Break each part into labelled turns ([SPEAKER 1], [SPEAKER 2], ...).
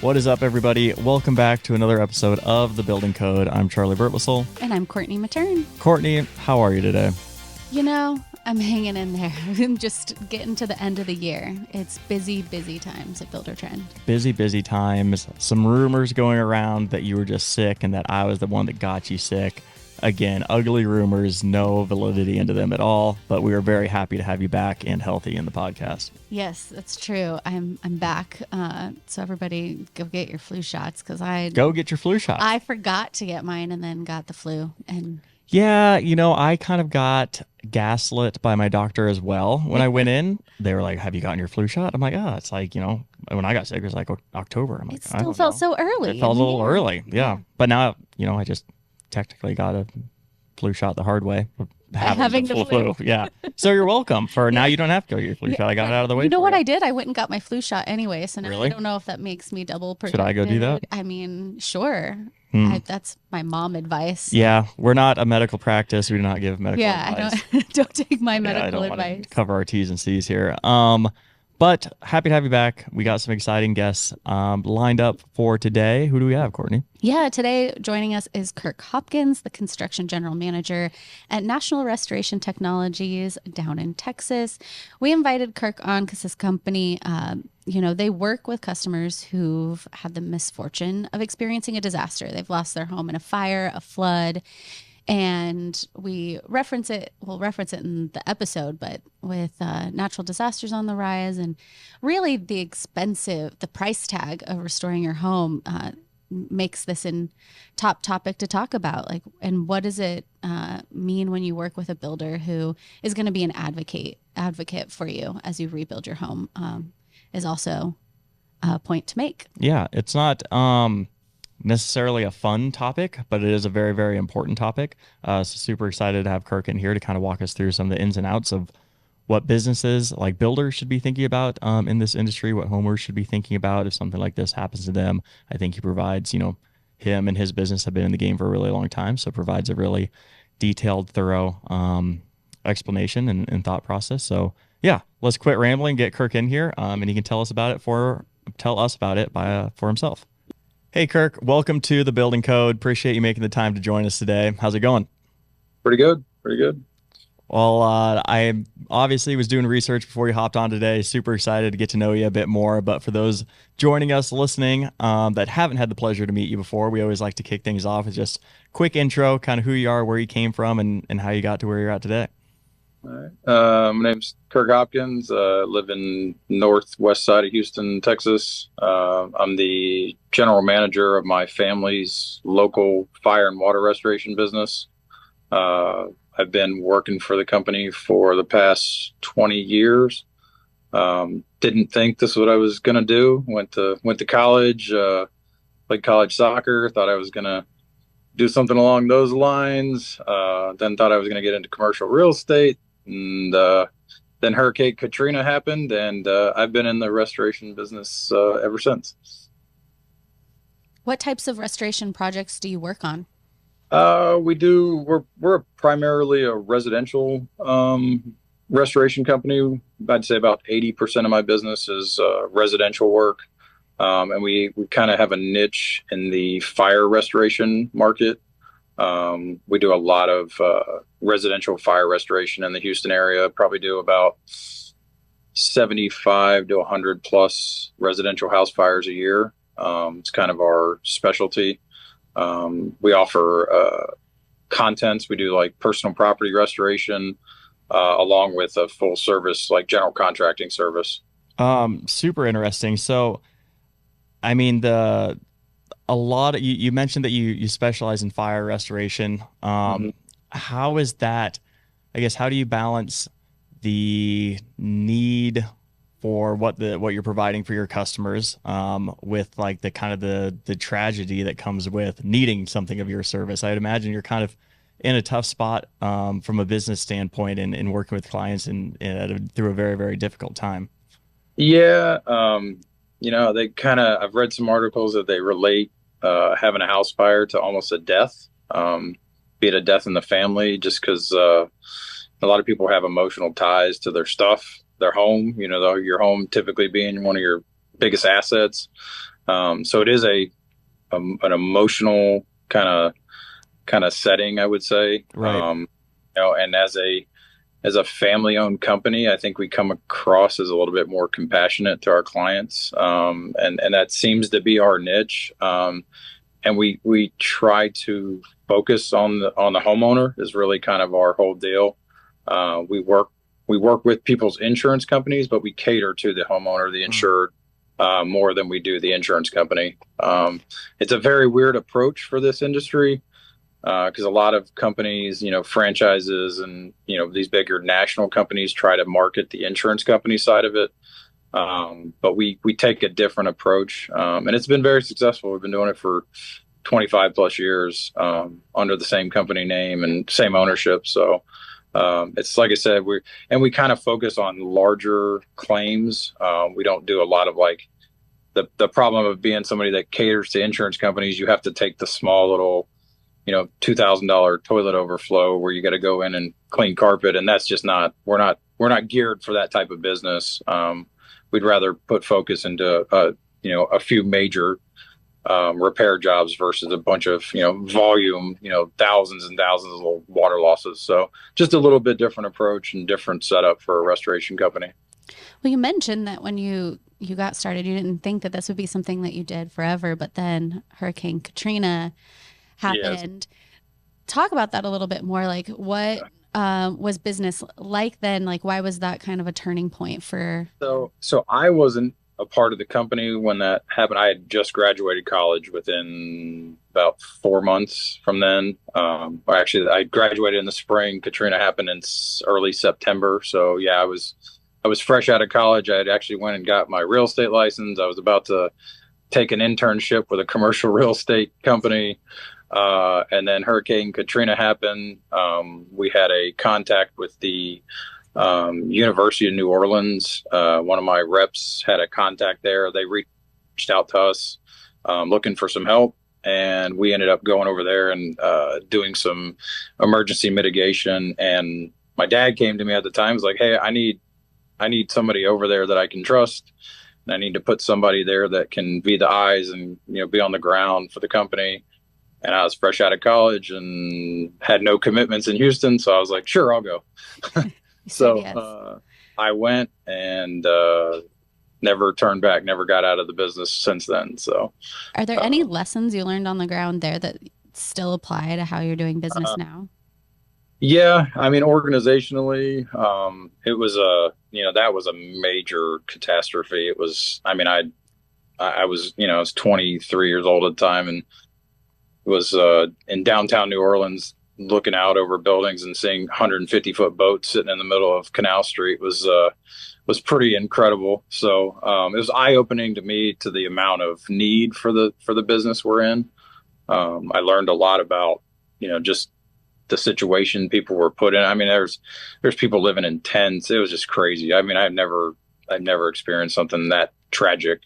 [SPEAKER 1] What is up, everybody? Welcome back to another episode of The Building Code. I'm Charlie Burtwhistle.
[SPEAKER 2] And I'm Courtney Matern.
[SPEAKER 1] Courtney, how are you today?
[SPEAKER 2] You know, I'm hanging in there. I'm just getting to the end of the year. It's busy times at Buildertrend.
[SPEAKER 1] Busy times. Some rumors going around that you were just sick and that I was the one that got you sick. Again, ugly rumors, no validity into them at all, but we are very happy to have you back and healthy in the podcast.
[SPEAKER 2] Yes, that's true. I'm back. So everybody go get your flu shots because
[SPEAKER 1] Go get your flu shots.
[SPEAKER 2] I forgot to get mine and then got the flu. And
[SPEAKER 1] yeah, you know, I kind of got gaslit by my doctor as well. When I went in, they were like, have you gotten your flu shot? I'm like, oh, it's like, you know, when I got sick, it was like October. I'm like,
[SPEAKER 2] it still felt so early.
[SPEAKER 1] It felt a little early. Yeah. But now, you know, I just technically got a flu shot the hard way.
[SPEAKER 2] Having the flu.
[SPEAKER 1] Yeah. So you're welcome for now. You don't have to go get your flu shot. I got it out of the way.
[SPEAKER 2] You know what I did? I went and got my flu shot anyway. So now
[SPEAKER 1] Really?
[SPEAKER 2] I don't know if that makes me double protected.
[SPEAKER 1] Should I go do that?
[SPEAKER 2] I mean, sure. That's my mom advice.
[SPEAKER 1] Yeah. We're not a medical practice. We do not give medical advice.
[SPEAKER 2] I don't take my medical
[SPEAKER 1] I don't
[SPEAKER 2] advice.
[SPEAKER 1] want to cover our T's and C's here. But happy to have you back. We got some exciting guests lined up for today. Who do we have, Courtney?
[SPEAKER 2] Yeah, today joining us is Kirk Hopkins, the construction general manager at National Restoration Technologies down in Texas. We invited Kirk on because his company, they work with customers who've had the misfortune of experiencing a disaster. They've lost their home in a fire, a flood. And we'll reference it in the episode, but with natural disasters on the rise and really the price tag of restoring your home makes this a top topic to talk about. Like, and what does it mean when you work with a builder who is going to be an advocate for you as you rebuild your home is also a point to make.
[SPEAKER 1] Yeah, it's not necessarily a fun topic, but it is a very, very important topic. So super excited to have Kirk in here to kind of walk us through some of the ins and outs of what businesses like builders should be thinking about in this industry, what homeowners should be thinking about if something like this happens to them. I think he provides, him and his business have been in the game for a really long time, so provides a really detailed, thorough explanation and thought process. So yeah, let's quit rambling, get Kirk in here, and he can tell us about it for himself. Hey, Kirk, welcome to The Building Code. Appreciate you making the time to join us today. How's it going?
[SPEAKER 3] Pretty good.
[SPEAKER 1] Well, I obviously was doing research before you hopped on today. Super excited to get to know you a bit more. But for those joining us, listening, that haven't had the pleasure to meet you before, we always like to kick things off with just quick intro, kind of who you are, where you came from, and how you got to where you're at today.
[SPEAKER 3] All right. My name's Kirk Hopkins. Live in northwest side of Houston, Texas. I'm the general manager of my family's local fire and water restoration business. I've been working for the company for the past 20 years. Didn't think this is what I was going to do. Went to college, played college soccer, thought I was going to do something along those lines. Then thought I was going to get into commercial real estate. And then Hurricane Katrina happened, and I've been in the restoration business ever since.
[SPEAKER 2] What types of restoration projects do you work on?
[SPEAKER 3] We're primarily a residential restoration company. I'd say about 80% of my business is residential work. And we kind of have a niche in the fire restoration market. We do a lot of residential fire restoration in the Houston area. Probably do about 75 to 100 plus residential house fires a year. It's kind of our specialty. We offer contents. We do like personal property restoration along with a full service like general contracting service.
[SPEAKER 1] Super interesting. So, I mean, you mentioned that you specialize in fire restoration. How is that, I guess, how do you balance the need for what you're providing for your customers with like the kind of the tragedy that comes with needing something of your service? I'd imagine you're kind of in a tough spot from a business standpoint and working with clients through a very, very difficult time.
[SPEAKER 3] Yeah. I've read some articles that they relate having a house fire to almost a death, be it a death in the family, just because a lot of people have emotional ties to their stuff, their home, your home typically being one of your biggest assets. So it is an emotional kind of setting, I would say.
[SPEAKER 1] Right.
[SPEAKER 3] And as a family owned company, I think we come across as a little bit more compassionate to our clients. And that seems to be our niche. And we try to focus on the homeowner is really kind of our whole deal. We work with people's insurance companies, but we cater to the homeowner, the insured, more than we do the insurance company. It's a very weird approach for this industry because a lot of companies, franchises and, these bigger national companies try to market the insurance company side of it. But we take a different approach, and it's been very successful. We've been doing it for 25 plus years under the same company name and same ownership. So it's like I said, we kind of focus on larger claims. We don't do a lot of like the problem of being somebody that caters to insurance companies. You have to take the small little $2,000 toilet overflow where you got to go in and clean carpet, and that's just not we're not geared for that type of business. We'd rather put focus into a few major repair jobs versus a bunch of volume, thousands and thousands of water losses. So just a little bit different approach and different setup for a restoration company.
[SPEAKER 2] Well, you mentioned that when you got started, you didn't think that this would be something that you did forever, but then Hurricane Katrina
[SPEAKER 3] Yes.
[SPEAKER 2] happened. Talk about that a little bit more. Like, what was business like then? Like, why was that kind of a turning point for?
[SPEAKER 3] So I wasn't a part of the company when that happened. I had just graduated college within about 4 months from then. Or actually, I graduated in the spring. Katrina happened in early September. So yeah, I was fresh out of college. I had actually went and got my real estate license. I was about to take an internship with a commercial real estate company. And then Hurricane Katrina happened. We had a contact with the University of New Orleans. One of my reps had a contact there. They reached out to us looking for some help. And we ended up going over there and doing some emergency mitigation. And my dad came to me at the time. Was like, "Hey, I need somebody over there that I can trust. And I need to put somebody there that can be the eyes and be on the ground for the company." And I was fresh out of college and had no commitments in Houston, so I was like, "Sure, I'll go."
[SPEAKER 2] You said
[SPEAKER 3] So
[SPEAKER 2] yes.
[SPEAKER 3] I went and never turned back. Never got out of the business since then. So
[SPEAKER 2] Are there any
[SPEAKER 3] uh,
[SPEAKER 2] lessons you learned on the ground there that still apply to how you're doing business
[SPEAKER 3] uh,
[SPEAKER 2] now?
[SPEAKER 3] yeah, I mean, organizationally, that was a major catastrophe. It was. I mean, I was 23 years old at the time, and was in downtown New Orleans, looking out over buildings and seeing 150-foot boats sitting in the middle of Canal Street was pretty incredible. So it was eye opening to me to the amount of need for the business we're in. I learned a lot about just the situation people were put in. I mean, there's people living in tents. It was just crazy. I mean, I've never experienced something that tragic.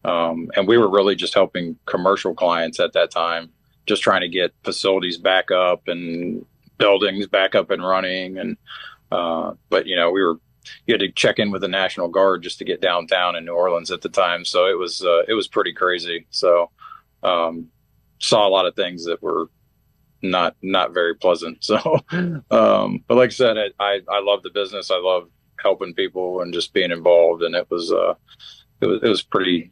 [SPEAKER 3] And we were really just helping commercial clients at that time, just trying to get facilities back up and buildings back up and running. And but you had to check in with the National Guard just to get downtown in New Orleans at the time. So it was pretty crazy. So um, saw a lot of things that were not very pleasant. So but like I said, I love the business. I love helping people and just being involved. And it was pretty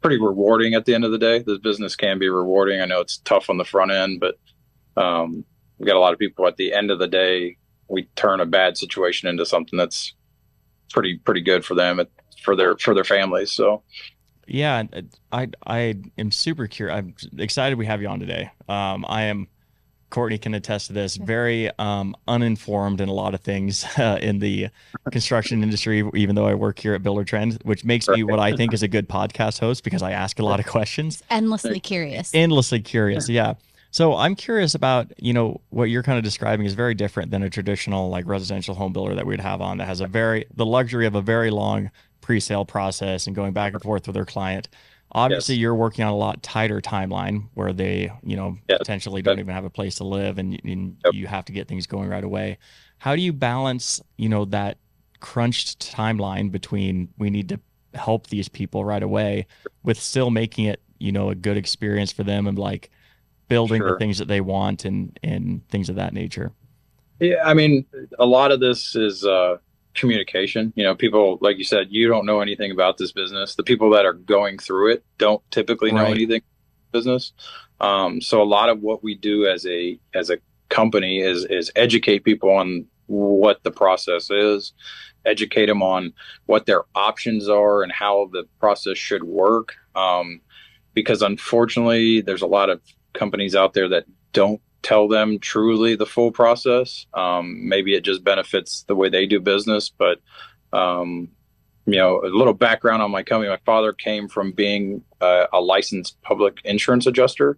[SPEAKER 3] rewarding at the end of the day. The business can be rewarding. I know it's tough on the front end, but we got a lot of people at the end of the day. We turn a bad situation into something that's pretty good for them, for their families. So
[SPEAKER 1] Yeah, I am super curious. I'm excited we have you on today. I am. Courtney can attest to this. Very uninformed in a lot of things in the construction industry, even though I work here at Buildertrend, which makes me what I think is a good podcast host because I ask a lot of questions.
[SPEAKER 2] Just endlessly curious.
[SPEAKER 1] Endlessly curious. Yeah. So I'm curious about, what you're kind of describing is very different than a traditional like residential home builder that we'd have on that has the luxury of a very long pre-sale process and going back and forth with their client. Obviously,
[SPEAKER 3] yes,
[SPEAKER 1] you're working on a lot tighter timeline where they,
[SPEAKER 3] yes,
[SPEAKER 1] potentially don't
[SPEAKER 3] that,
[SPEAKER 1] even have a place to live and
[SPEAKER 3] yep.
[SPEAKER 1] you have to get things going right away. How do you balance, that crunched timeline between we need to help these people right away with still making it, a good experience for them and like building the
[SPEAKER 3] Sure.
[SPEAKER 1] things that they want and things of that nature.
[SPEAKER 3] Yeah, I mean, a lot of this is communication. People, like you said, you don't know anything about this business. The people that are going through it don't typically know
[SPEAKER 1] Right.
[SPEAKER 3] anything about business. So a lot of what we do as a company is educate people on what the process is, educate them on what their options are and how the process should work. Because unfortunately, there's a lot of companies out there that don't tell them truly the full process. Maybe it just benefits the way they do business, but um, a little background on my company. My father came from being a licensed public insurance adjuster.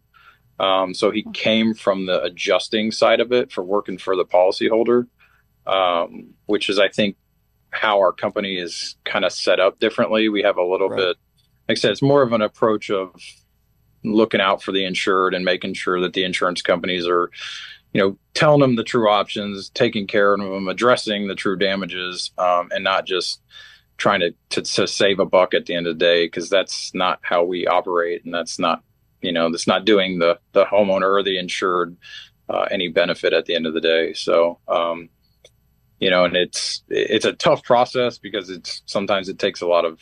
[SPEAKER 3] So he came from the adjusting side of it for working for the policyholder, which is, I think, how our company is kind of set up differently. We have a little
[SPEAKER 1] Right.
[SPEAKER 3] bit, like I said, it's more of an approach of looking out for the insured and making sure that the insurance companies are, telling them the true options, taking care of them, addressing the true damages, and not just trying to save a buck at the end of the day, because that's not how we operate, and that's not doing the homeowner or the insured any benefit at the end of the day. So, and it's a tough process because sometimes it takes a lot of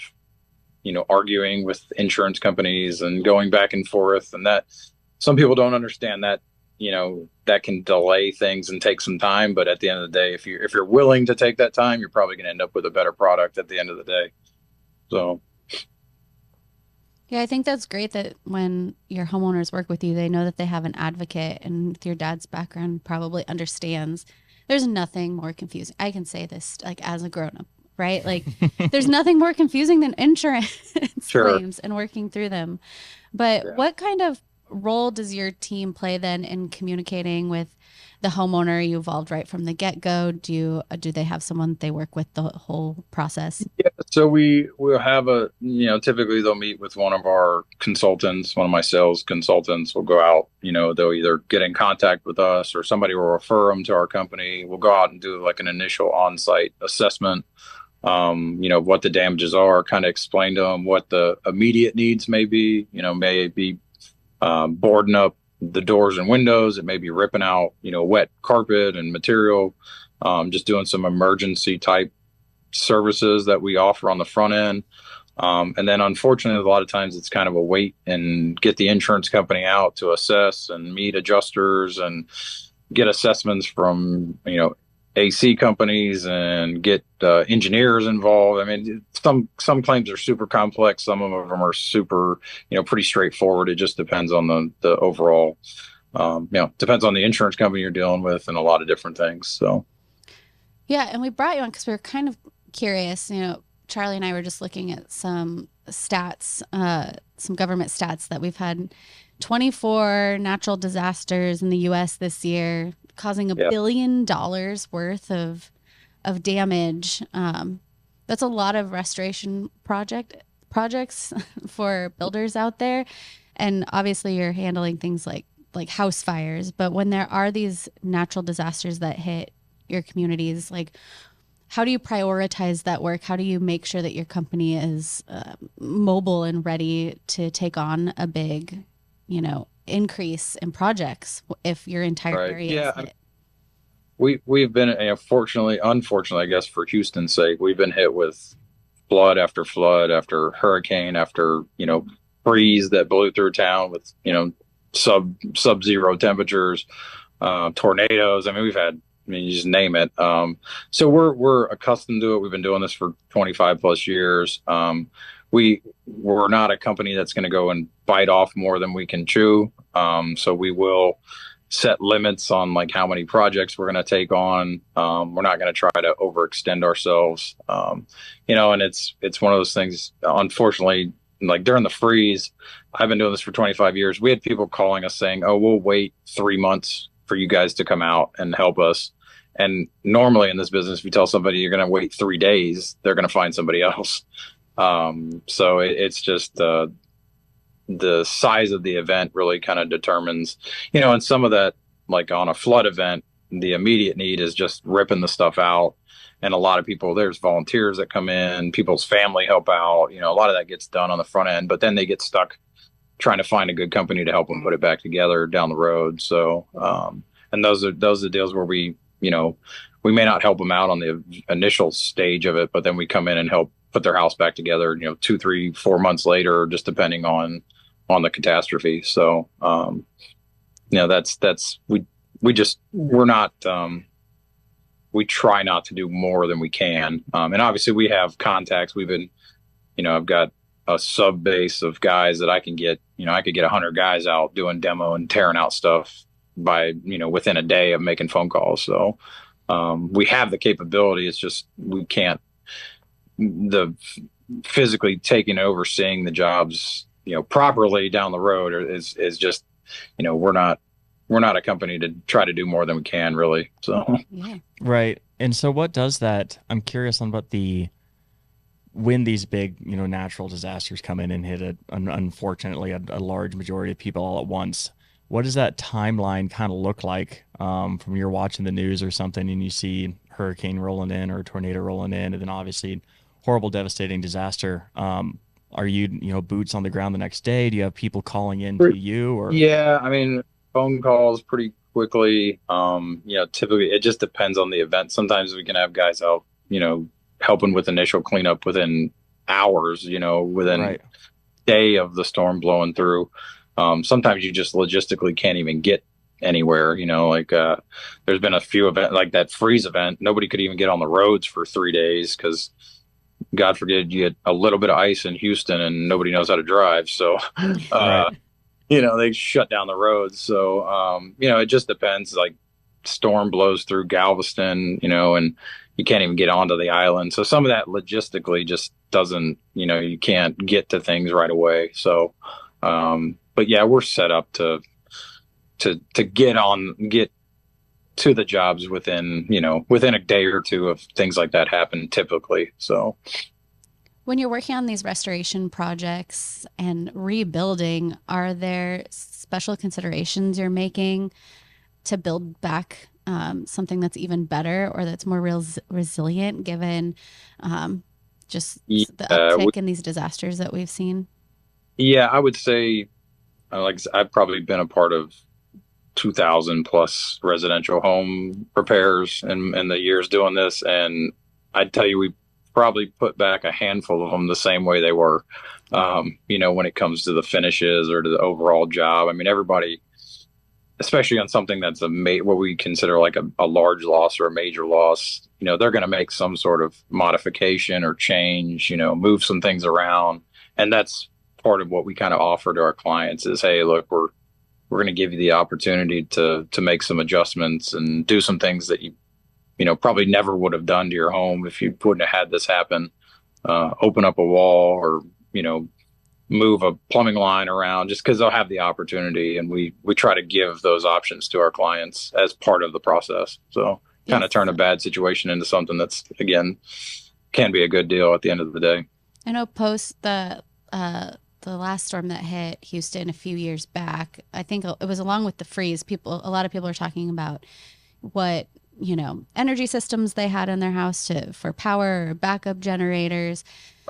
[SPEAKER 3] arguing with insurance companies and going back and forth, and that some people don't understand that that can delay things and take some time. But at the end of the day, if you're willing to take that time, you're probably going to end up with a better product at the end of the day. So
[SPEAKER 2] Yeah, I think that's great that when your homeowners work with you, they know that they have an advocate, and with your dad's background, probably understands. There's nothing more confusing. I can say this like as a grown up, right? Like there's nothing more confusing than insurance
[SPEAKER 3] sure.
[SPEAKER 2] claims and working through them. But
[SPEAKER 3] Yeah.
[SPEAKER 2] what kind of role does your team play then in communicating with the homeowner? Are you involved right from the get go? Do they have someone that they work with the whole process?
[SPEAKER 3] Yeah, so we'll have typically they'll meet with one of our consultants, one of my sales consultants will go out, they'll either get in contact with us or somebody will refer them to our company. We'll go out and do like an initial on-site assessment, what the damages are, kind of explain to them what the immediate needs may be, may it be boarding up the doors and windows, it may be ripping out, wet carpet and material, just doing some emergency type services that we offer on the front end. And then unfortunately, a lot of times it's kind of a wait and get the insurance company out to assess and meet adjusters and get assessments from, AC companies and get engineers involved. I mean, some claims are super complex. Some of them are super, pretty straightforward. It just depends on the overall, depends on the insurance company you're dealing with and a lot of different things. So,
[SPEAKER 2] Yeah, and we brought you on because we were kind of curious. Charlie and I were just looking at some stats, some government stats that we've had 24 natural disasters in the U.S. this year, causing $1
[SPEAKER 3] yeah,
[SPEAKER 2] billion worth of damage. That's a lot of restoration projects for builders out there, and obviously you're handling things like house fires. But when there are these natural disasters that hit your communities, like how do you prioritize that work? How do you make sure that your company is mobile and ready to take on a big, increase in projects if your entire
[SPEAKER 3] right.
[SPEAKER 2] area
[SPEAKER 3] Yeah,
[SPEAKER 2] is hit?
[SPEAKER 3] we've been, unfortunately, I guess for Houston's sake, we've been hit with flood after hurricane after freeze that blew through town with sub-zero temperatures, tornadoes. I mean, you just name it. So we're accustomed to it. We've been doing this for 25 plus years. We're not a company that's going to go and bite off more than we can chew. So we will set limits on like how many projects we're going to take on. We're not going to try to overextend ourselves. And it's one of those things, unfortunately, like during the freeze, I've been doing this for 25 years. We had people calling us saying, "Oh, we'll wait 3 months for you guys to come out and help us." And normally in this business, if you tell somebody you're going to wait 3 days, they're going to find somebody else. So it's just the size of the event really kind of determines, and some of that, like on a flood event, the immediate need is just ripping the stuff out and a lot of people, there's volunteers that come in, people's family help out. A lot of that gets done on the front end, but then they get stuck trying to find a good company to help them put it back together down the road. So, and those are the deals where we may not help them out on the initial stage of it, but then we come in and help put their house back together, 2, 3, 4 months later, just depending on the catastrophe. So, we're not, we try not to do more than we can. And obviously we have contacts. We've been, I've got a sub base of guys that I can get, I could get 100 guys out doing demo and tearing out stuff by, within a day of making phone calls. So, we have the capability. It's just, we can't, the physically taking over, seeing the jobs, properly down the road is just, we're not a company to try to do more than we can, really. So,
[SPEAKER 2] Yeah.
[SPEAKER 1] Right. And so what does that, I'm curious on what when these big, natural disasters come in and hit unfortunately a large majority of people all at once, what does that timeline kind of look like, from you're watching the news or something and you see hurricane rolling in or a tornado rolling in, and then obviously horrible, devastating disaster. Are you, boots on the ground the next day? Do you have people calling in to you, or?
[SPEAKER 3] Yeah, I mean, phone calls pretty quickly. Typically it just depends on the event. Sometimes we can have guys out, helping with initial cleanup within hours, within
[SPEAKER 1] Right.
[SPEAKER 3] day of the storm blowing through. Sometimes you just logistically can't even get anywhere, there's been a few events like that freeze event. Nobody could even get on the roads for 3 days because God forbid you get a little bit of ice in Houston and nobody knows how to drive. So,
[SPEAKER 1] Right.
[SPEAKER 3] they shut down the roads. So, it just depends. Like storm blows through Galveston, and you can't even get onto the island. So some of that logistically just doesn't, you can't get to things right away. So, but yeah, we're set up to get to the jobs within a day or two of things like that happen typically. So
[SPEAKER 2] When you're working on these restoration projects and rebuilding, are there special considerations you're making to build back something that's even better or that's more resilient given just the uptick in these disasters that we've seen?
[SPEAKER 3] Yeah, I would say, I've probably been a part of 2,000 plus residential home repairs in the years doing this, and I'd tell you we probably put back a handful of them the same way they were. When it comes to the finishes or to the overall job. I mean, everybody, especially on something that's what we consider like a large loss or a major loss, they're going to make some sort of modification or change, move some things around. And that's part of what we kind of offer to our clients is, hey, look, we're going to give you the opportunity to make some adjustments and do some things that you probably never would have done to your home if you wouldn't have had this happen. Open up a wall or, move a plumbing line around just because they'll have the opportunity. And we try to give those options to our clients as part of the process. So kind of turn a bad situation into something that's, again, can be a good deal at the end of the day.
[SPEAKER 2] I know post the last storm that hit Houston a few years back, I think it was along with the freeze, a lot of people are talking about what, energy systems they had in their house for power or backup generators.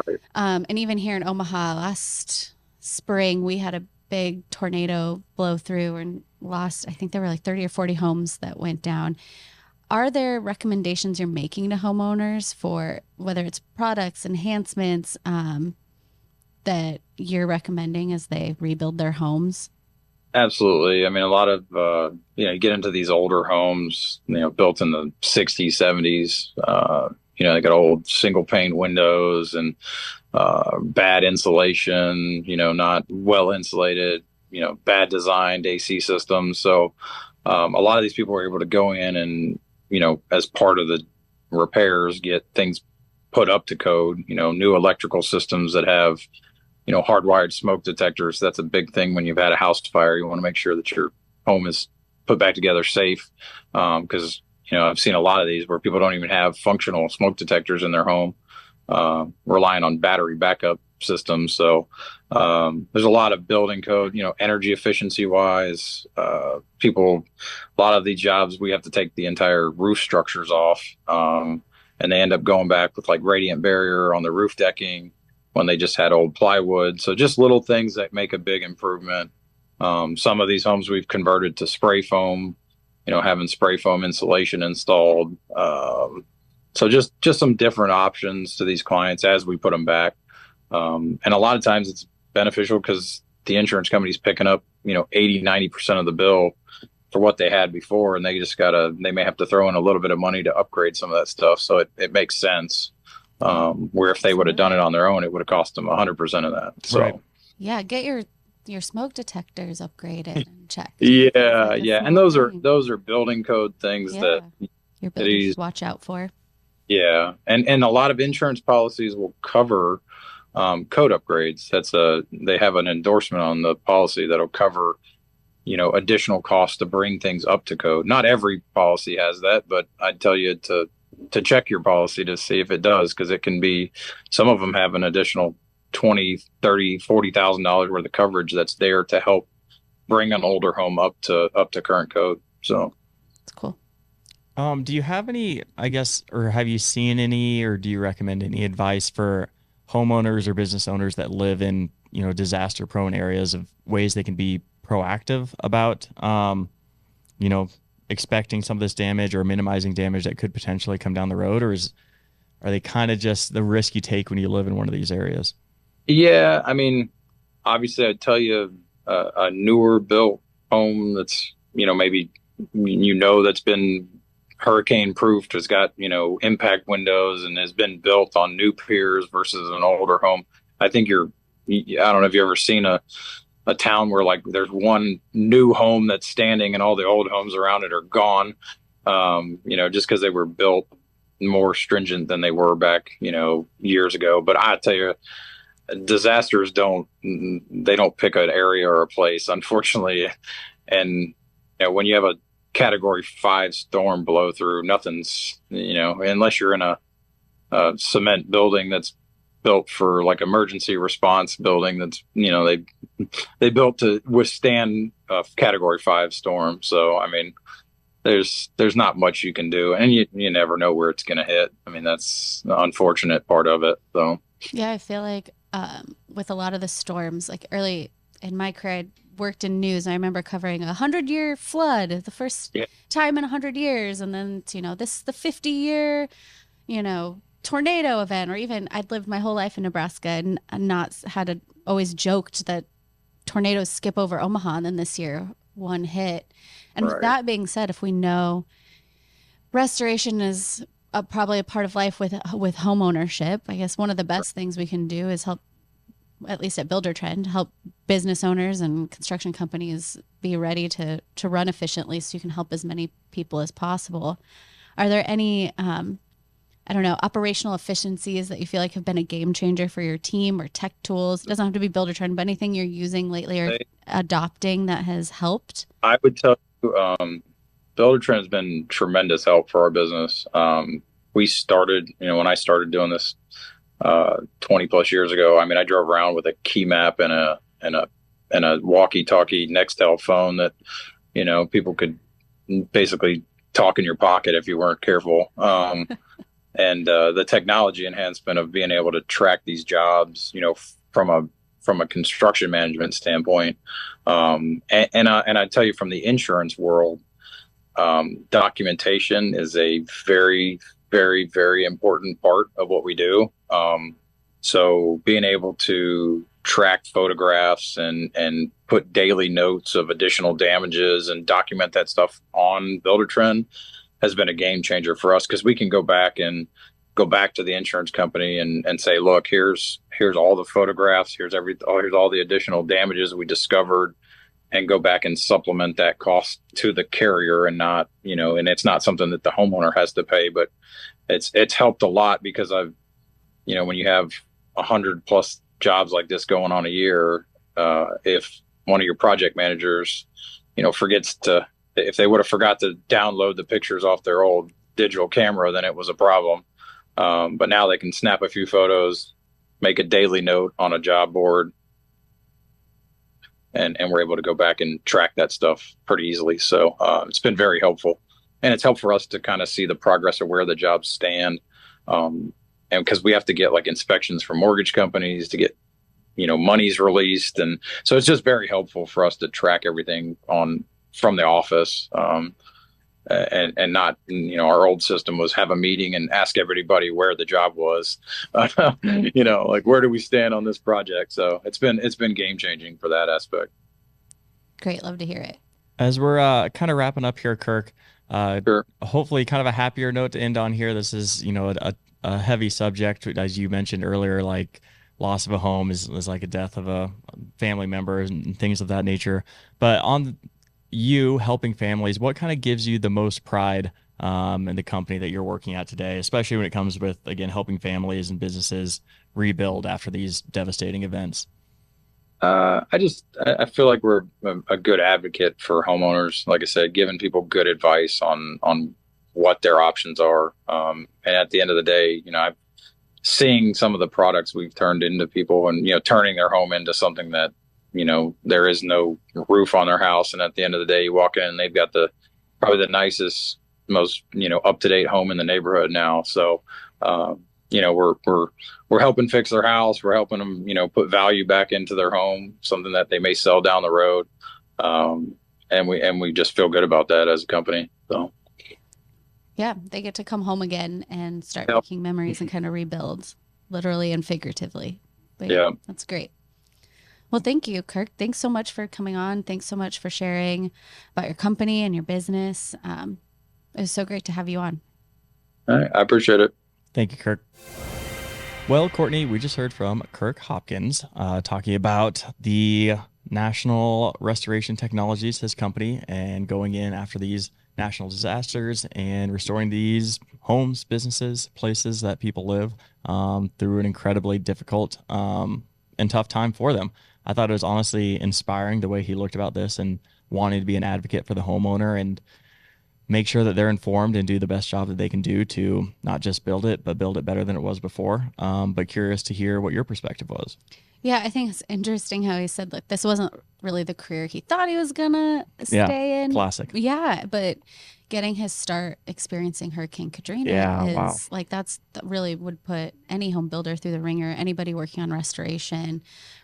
[SPEAKER 3] Right.
[SPEAKER 2] And even here in Omaha last spring, we had a big tornado blow through and lost, I think there were like 30 or 40 homes that went down. Are there recommendations you're making to homeowners for whether it's products, enhancements, that you're recommending as they rebuild their homes?
[SPEAKER 3] Absolutely. I mean, a lot of, you get into these older homes, built in the 60s, 70s, they got old single pane windows and bad insulation, not well insulated, bad designed AC systems. So a lot of these people were able to go in and, as part of the repairs, get things put up to code, new electrical systems that have hardwired smoke detectors. That's a big thing when you've had a house fire. You want to make sure that your home is put back together safe. Because, I've seen a lot of these where people don't even have functional smoke detectors in their home, relying on battery backup systems. So there's a lot of building code, energy efficiency wise. A lot of these jobs, we have to take the entire roof structures off. and they end up going back with like radiant barrier on the roof decking when they just had old plywood. So just little things that make a big improvement. Some of these homes we've converted to spray foam, having spray foam insulation installed. So just some different options to these clients as we put them back. And a lot of times it's beneficial because the insurance company's picking up, 80-90% of the bill for what they had before, and they may have to throw in a little bit of money to upgrade some of that stuff. So it makes sense. Where if they would have done it on their own, it would have cost them 100% of that. So
[SPEAKER 1] Right.
[SPEAKER 2] Yeah, get your smoke detectors upgraded and checked.
[SPEAKER 3] yeah,
[SPEAKER 2] Like a
[SPEAKER 3] yeah, and
[SPEAKER 2] full
[SPEAKER 3] those are
[SPEAKER 2] thing.
[SPEAKER 3] building code things
[SPEAKER 2] Yeah,
[SPEAKER 3] that
[SPEAKER 2] your builders
[SPEAKER 3] these,
[SPEAKER 2] watch out for.
[SPEAKER 3] yeah, and a lot of insurance policies will cover code upgrades. They have an endorsement on the policy that'll cover additional costs to bring things up to code. Not every policy has that, but I'd tell you to check your policy to see if it does, because it can be, some of them have an additional 20, 30, $40,000 worth of coverage that's there to help bring an older home up to current code. So
[SPEAKER 2] It's cool.
[SPEAKER 1] Do you have any, I guess, or have you seen any, or do you recommend any advice for homeowners or business owners that live in, disaster prone areas of ways they can be proactive about, you know, expecting some of this damage or minimizing damage that could potentially come down the road? Or are they kind of just the risk you take when you live in one of these areas?
[SPEAKER 3] yeah, I mean, obviously I'd tell you a newer built home that's, maybe, that's been hurricane proofed, has got, impact windows and has been built on new piers versus an older home. I think I don't know if you've ever seen a town where like there's one new home that's standing and all the old homes around it are gone, just because they were built more stringent than they were back, years ago. But I tell you, disasters don't pick an area or a place, unfortunately. And when you have a category 5 storm blow through, nothing's, unless you're in a cement building that's built for like emergency response building, that's, they built to withstand a category 5 storm. So I mean, there's not much you can do, and you never know where it's going to hit. I mean, that's the unfortunate part of it. So
[SPEAKER 2] Yeah, I feel like with a lot of the storms, like early in my career, I worked in news. And I remember covering 100-year flood, the first
[SPEAKER 3] yeah,
[SPEAKER 2] time in 100 years, and then the 50-year, tornado event. Or even I'd lived my whole life in Nebraska and not always joked that tornadoes skip over Omaha, and then this year one hit. And with
[SPEAKER 3] right.
[SPEAKER 2] that being said, if we know restoration is probably a part of life with home ownership, I guess one of the best things we can do is help, at least at Buildertrend, help business owners and construction companies be ready to run efficiently, so you can help as many people as possible. Are there any operational efficiencies that you feel like have been a game changer for your team, or tech tools? It doesn't have to be Buildertrend, but anything you're using lately or adopting that has helped?
[SPEAKER 3] I would tell you, Buildertrend has been tremendous help for our business. We started, when I started doing this 20 plus years ago, I mean, I drove around with a key map and a walkie-talkie Nextel phone that, people could basically talk in your pocket if you weren't careful. And the technology enhancement of being able to track these jobs, from a construction management standpoint. And I tell you, from the insurance world, documentation is a very, very, very important part of what we do. So being able to track photographs and put daily notes of additional damages and document that stuff on Buildertrend has been a game changer for us, because we can go back to the insurance company and say, look, here's all the photographs, here's all the additional damages we discovered, and go back and supplement that cost to the carrier, and not, and it's not something that the homeowner has to pay. But it's helped a lot, because when you have 100 plus jobs like this going on a year, if one of your project managers, if they would have forgot to download the pictures off their old digital camera, then it was a problem. But now they can snap a few photos, make a daily note on a job board, and we're able to go back and track that stuff pretty easily. So it's been very helpful, and it's helped for us to kind of see the progress of where the jobs stand. And because we have to get like inspections from mortgage companies to get, monies released. And so it's just very helpful for us to track everything on from the office. And not, our old system was have a meeting and ask everybody where the job was, like where do we stand on this project? So it's been game changing for that aspect.
[SPEAKER 2] Great. Love to hear it.
[SPEAKER 1] As we're kind of wrapping up here, Kirk,
[SPEAKER 3] Sure.
[SPEAKER 1] hopefully kind of a happier note to end on here. This is, a heavy subject, as you mentioned earlier, like loss of a home is like a death of a family member and things of that nature. But on you helping families, what kind of gives you the most pride in the company that you're working at today, especially when it comes with, again, helping families and businesses rebuild after these devastating events?
[SPEAKER 3] I feel like we're a good advocate for homeowners. Like I said, giving people good advice on what their options are. And at the end of the day, I'm seeing some of the products we've turned into people and, turning their home into something that, there is no roof on their house. And at the end of the day, you walk in and they've got probably the nicest, most, up to date home in the neighborhood now. So, we're helping fix their house. We're helping them, put value back into their home, something that they may sell down the road. And we just feel good about that as a company. So.
[SPEAKER 2] Yeah, they get to come home again and start making memories and kind of rebuild, literally and figuratively. But yeah, that's great. Well, thank you, Kirk. Thanks so much for coming on. Thanks so much for sharing about your company and your business. It was so great to have you on.
[SPEAKER 3] All right, I appreciate it.
[SPEAKER 1] Thank you, Kirk. Well, Courtney, we just heard from Kirk Hopkins talking about the National Restoration Technologies, his company, and going in after these national disasters and restoring these homes, businesses, places that people live through an incredibly difficult and tough time for them. I thought it was honestly inspiring the way he looked about this and wanting to be an advocate for the homeowner and make sure that they're informed and do the best job that they can do to not just build it, but build it better than it was before. But curious to hear what your perspective was.
[SPEAKER 2] Yeah, I think it's interesting how he said like this wasn't really the career he thought he was gonna stay in.
[SPEAKER 1] Classic.
[SPEAKER 2] Yeah, but getting his start experiencing Hurricane Katrina is like that really would put any home builder through the ringer, anybody working on restoration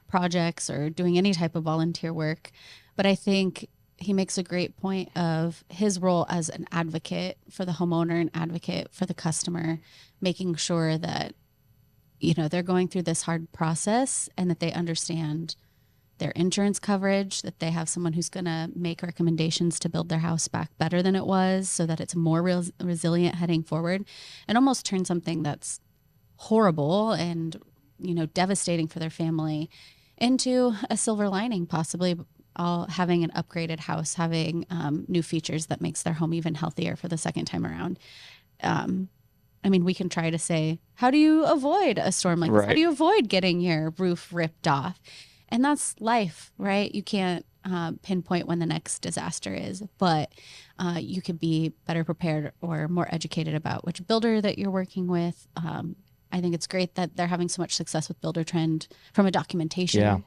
[SPEAKER 2] projects or doing any type of volunteer work. But I think he makes a great point of his role as an advocate for the homeowner, an advocate for the customer, making sure that they're going through this hard process and that they understand their insurance coverage, that they have someone who's going to make recommendations to build their house back better than it was so that it's more resilient heading forward, and almost turn something that's horrible and, devastating for their family into a silver lining, possibly all having an upgraded house, having new features that makes their home even healthier for the second time around. We can try to say, how do you avoid a storm like this? How do you avoid getting your roof ripped off? And that's life, right? You can't pinpoint when the next disaster is, but you could be better prepared or more educated about which builder that you're working with. I think it's great that they're having so much success with Buildertrend from a documentation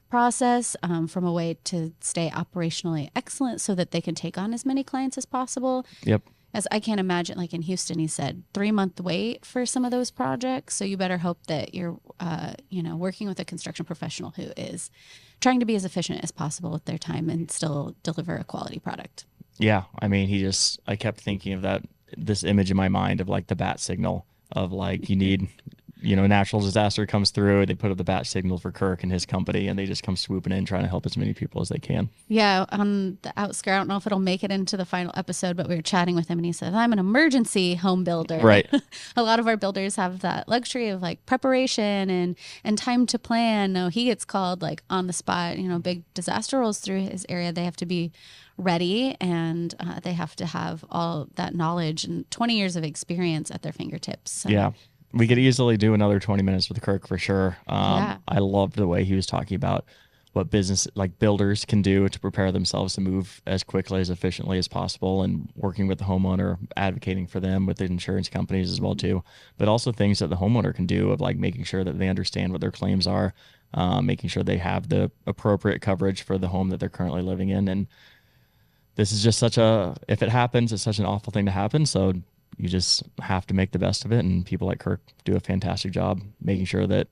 [SPEAKER 2] process, from a way to stay operationally excellent so that they can take on as many clients as possible.
[SPEAKER 1] Yep.
[SPEAKER 2] As I can't imagine, like in Houston, he said 3-month wait for some of those projects. So you better hope that you're, working with a construction professional who is trying to be as efficient as possible with their time and still deliver a quality product.
[SPEAKER 1] Yeah. I kept thinking of this image in my mind of like the bat signal of like, you need, a natural disaster comes through, they put up the bat signal for Kirk and his company, and they just come swooping in trying to help as many people as they can.
[SPEAKER 2] Yeah, on the outskirt, I don't know if it'll make it into the final episode, but we were chatting with him and he said, I'm an emergency home builder.
[SPEAKER 1] Right.
[SPEAKER 2] A lot of our builders have that luxury of like preparation and time to plan. No, he gets called like on the spot, big disaster rolls through his area. They have to be ready and they have to have all that knowledge and 20 years of experience at their fingertips. So.
[SPEAKER 1] Yeah. We could easily do another 20 minutes with Kirk for sure. I loved the way he was talking about what business like builders can do to prepare themselves to move as quickly, as efficiently as possible, and working with the homeowner, advocating for them with the insurance companies as well too, but also things that the homeowner can do of like making sure that they understand what their claims are, making sure they have the appropriate coverage for the home that they're currently living in. And this is just if it happens, it's such an awful thing to happen. So you just have to make the best of it. And people like Kirk do a fantastic job making sure that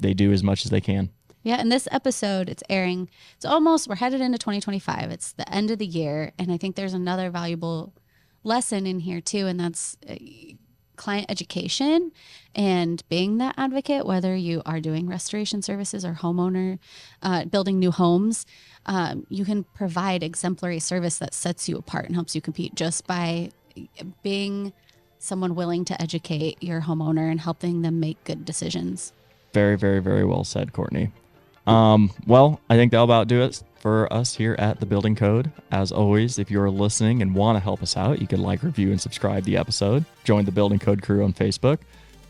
[SPEAKER 1] they do as much as they can.
[SPEAKER 2] Yeah, and this episode, it's airing. We're headed into 2025. It's the end of the year. And I think there's another valuable lesson in here too, and that's client education and being that advocate, whether you are doing restoration services or homeowner, building new homes. You can provide exemplary service that sets you apart and helps you compete just by being someone willing to educate your homeowner and helping them make good decisions.
[SPEAKER 1] Very, very, very well said, Courtney. Well, I think that'll about do it for us here at The Building Code. As always, if you're listening and want to help us out, you can like, review, and subscribe the episode. Join the Building Code crew on Facebook.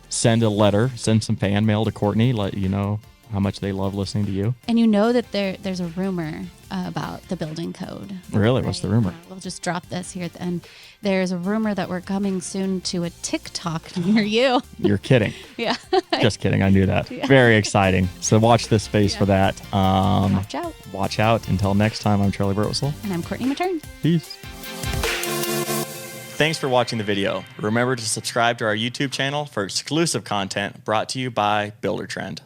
[SPEAKER 1] Send a letter, send some fan mail to Courtney, let you know how much they love listening to you.
[SPEAKER 2] And you know that there's a rumor about the building code.
[SPEAKER 1] Really? What's the rumor?
[SPEAKER 2] We'll just drop this here at the end. There's a rumor that we're coming soon to a TikTok near you.
[SPEAKER 1] You're kidding.
[SPEAKER 2] Yeah.
[SPEAKER 1] Just kidding. I knew that.
[SPEAKER 2] Yeah.
[SPEAKER 1] Very exciting. So watch this space for that.
[SPEAKER 2] Watch out.
[SPEAKER 1] Watch out. Until next time, I'm Charlie Burtwhistle.
[SPEAKER 2] And I'm Courtney Matern.
[SPEAKER 1] Peace. Thanks for watching the video. Remember to subscribe to our YouTube channel for exclusive content brought to you by Buildertrend.